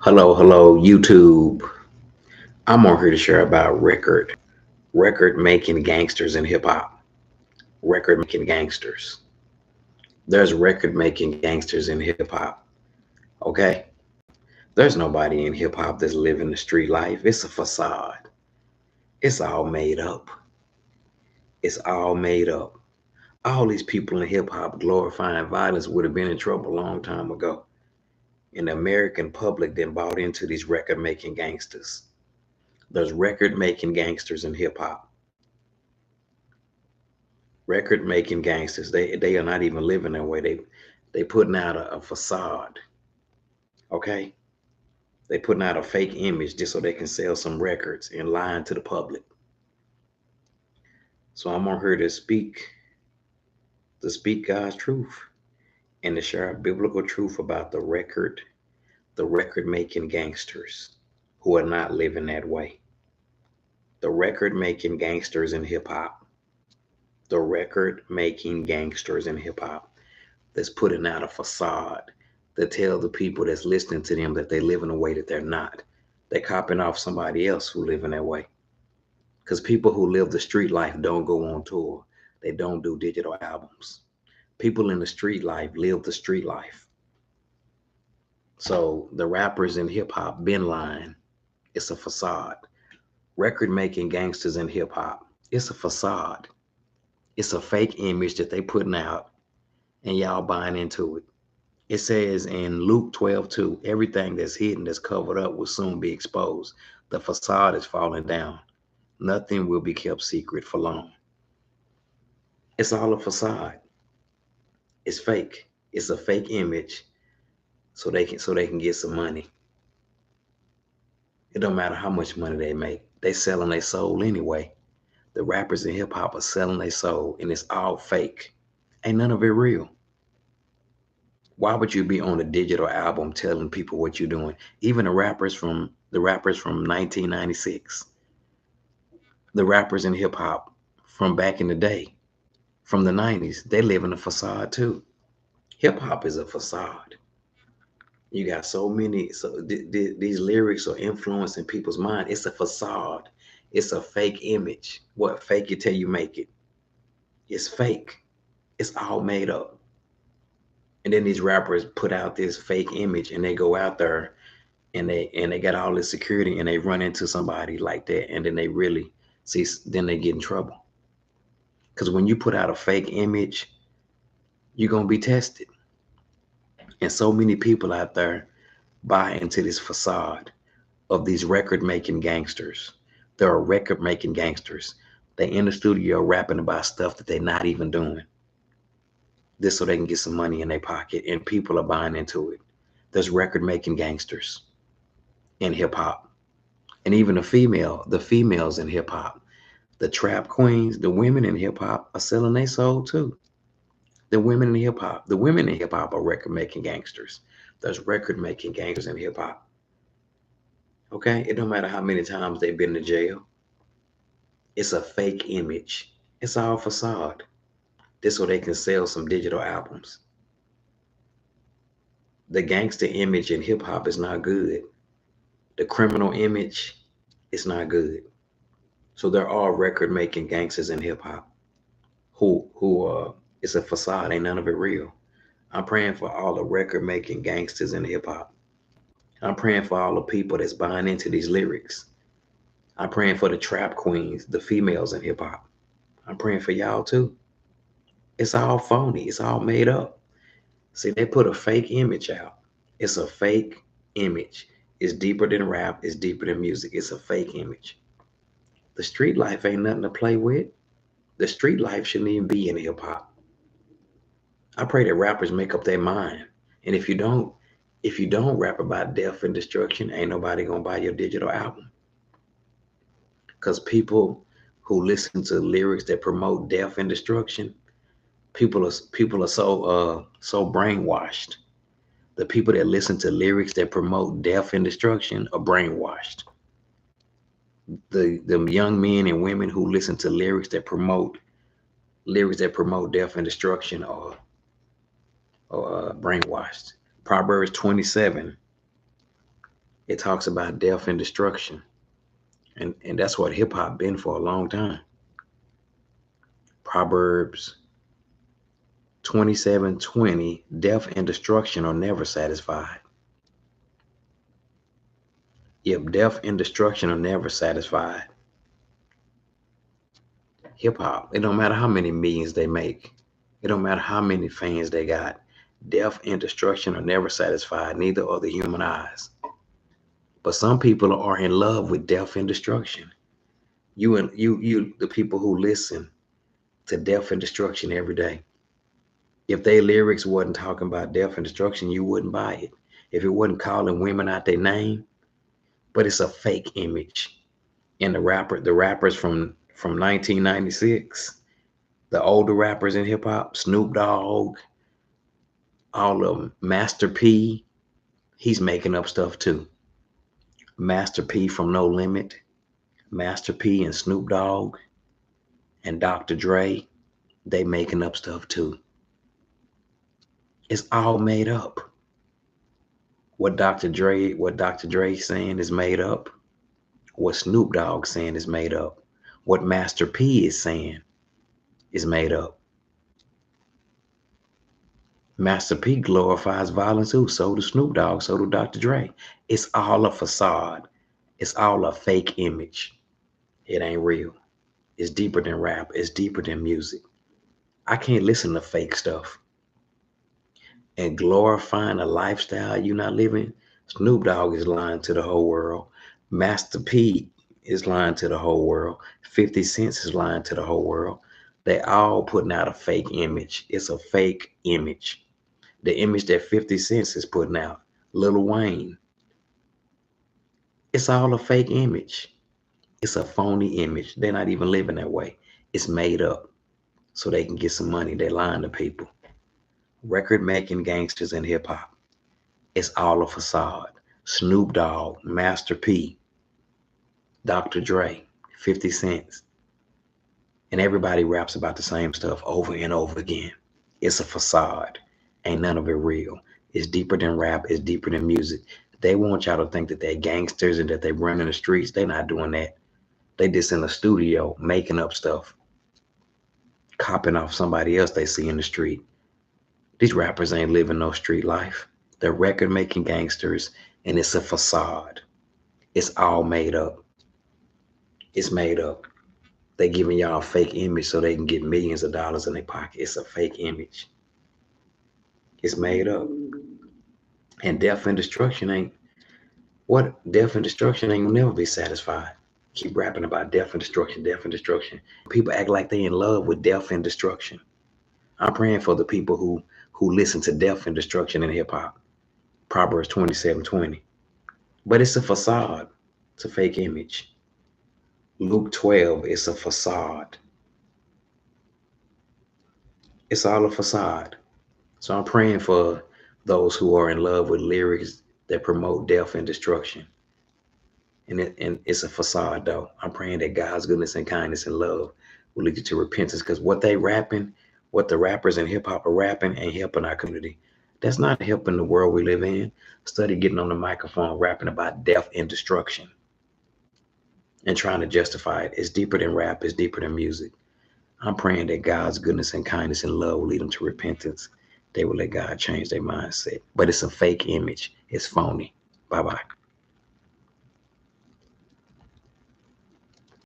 Hello, YouTube. I'm on here to share about record making gangsters in hip hop. Record making gangsters. There's record making gangsters in hip hop. Okay? There's nobody in hip hop that's living the street life. It's a facade. It's all made up. It's all made up. All these people in hip hop glorifying violence would have been in trouble a long time ago. And the American public then bought into these record making gangsters. There's record making gangsters in hip hop. Record making gangsters. They are not even living that way. They putting out a facade. Okay, they putting out a fake image just so they can sell some records and lying to the public. So I'm on here to speak God's truth and to share biblical truth about the record making gangsters who are not living that way. The record making gangsters in hip hop. The record making gangsters in hip hop that's putting out a facade that tell the people that's listening to them that they live in a way that they're not. They're copying off somebody else who live in that way. Because people who live the street life don't go on tour. They don't do digital albums. People in the street life live the street life. So the rappers in hip hop been lying. It's a facade. Record making gangsters in hip hop. It's a facade. It's a fake image that they putting out and y'all buying into it. It says in Luke 12:2, everything that's hidden, that's covered up, will soon be exposed. The facade is falling down. Nothing will be kept secret for long. It's all a facade. It's fake. It's a fake image so they can get some money. It don't matter how much money they make. They selling their soul anyway. The rappers in hip hop are selling their soul and it's all fake. Ain't none of it real. Why would you be on a digital album telling people what you're doing? Even the rappers from 1996, the rappers in hip hop from back in the day, from the 90s, they live in a facade too. Hip hop is a facade. You got so many, these lyrics are influencing people's mind. It's a facade. It's a fake image. What fake it till you make it? It's fake. It's all made up. And then these rappers put out this fake image and they go out there and they got all this security and they run into somebody like that and then they really see, then they get in trouble because when you put out a fake image you're going to be tested, and so many people out there buy into this facade of these record making gangsters. There are record making gangsters. They in the studio rapping about stuff that they're not even doing, this so they can get some money in their pocket, and people are buying into it. There's record making gangsters in hip hop, and even the females in hip hop, the trap queens, the women in hip hop are selling their soul too. The women in hip hop are record making gangsters. There's record making gangsters in hip hop. Okay, it don't matter how many times they've been to jail. It's a fake image. It's all facade. This so they can sell some digital albums. The gangster image in hip hop is not good. The criminal image is not good. So there are record making gangsters in hip hop who it's a facade, ain't none of it real. I'm praying for all the record making gangsters in hip hop. I'm praying for all the people that's buying into these lyrics. I'm praying for the trap queens, the females in hip hop. I'm praying for y'all too. It's all phony. It's all made up. See, they put a fake image out. It's a fake image. It's deeper than rap. It's deeper than music. It's a fake image. The street life ain't nothing to play with. The street life shouldn't even be in hip hop. I pray that rappers make up their mind. And if you don't rap about death and destruction, ain't nobody gonna buy your digital album. Because people who listen to lyrics that promote death and destruction, people are so brainwashed. The people that listen to lyrics that promote death and destruction are brainwashed. The young men and women who listen to lyrics that promote death and destruction are brainwashed. Proverbs 27 It talks about death and destruction. And that's what hip hop been for a long time. Proverbs 27:20, death and destruction are never satisfied. Yep, death and destruction are never satisfied. Hip hop, it don't matter how many millions they make. It don't matter how many fans they got. Death and destruction are never satisfied, neither are the human eyes. But some people are in love with death and destruction. The people who listen to death and destruction every day. If their lyrics wasn't talking about death and destruction, you wouldn't buy it. If it wasn't calling women out their name, but it's a fake image. And the rappers from 1996, the older rappers in hip hop, Snoop Dogg, all of them, Master P, he's making up stuff too. Master P from No Limit, Master P and Snoop Dogg and Dr. Dre, they making up stuff too. It's all made up. What Dr. Dre saying is made up. What Snoop Dogg saying is made up. What Master P is saying is made up. Master P glorifies violence too. So does Snoop Dogg. So do Dr. Dre. It's all a facade. It's all a fake image. It ain't real. It's deeper than rap. It's deeper than music. I can't listen to fake stuff. And glorifying a lifestyle you're not living, Snoop Dogg is lying to the whole world. Master P is lying to the whole world. 50 Cent is lying to the whole world. They all putting out a fake image. It's a fake image. The image that 50 Cent is putting out, Lil Wayne, it's all a fake image. It's a phony image. They're not even living that way. It's made up so they can get some money. They're lying to people. Record making gangsters in hip hop. It's all a facade. Snoop Dogg, Master P, Dr. Dre, 50 Cent. And everybody raps about the same stuff over and over again. It's a facade. Ain't none of it real. It's deeper than rap. It's deeper than music. They want y'all to think that they're gangsters and that they run in the streets. They're not doing that. They just in the studio making up stuff, copying off somebody else they see in the street. These rappers ain't living no street life. They're record making gangsters, and it's a facade. It's all made up. It's made up. They giving y'all a fake image so they can get millions of dollars in their pocket. It's a fake image. It's made up. And death and destruction ain't gonna never be satisfied. Keep rapping about death and destruction, death and destruction. People act like they in love with death and destruction. I'm praying for the people who listen to death and destruction in hip hop. Proverbs 27:20. But it's a facade. It's a fake image. Luke 12 is a facade. It's all a facade. So I'm praying for those who are in love with lyrics that promote death and destruction. And it's a facade though. I'm praying that God's goodness and kindness and love will lead you to repentance, because what they rapping, what the rappers in hip hop are rapping ain't helping our community. That's not helping the world we live in. Study getting on the microphone rapping about death and destruction and trying to justify it. It's deeper than rap. It's deeper than music. I'm praying that God's goodness and kindness and love will lead them to repentance. They will let God change their mindset. But it's a fake image. It's phony. Bye-bye.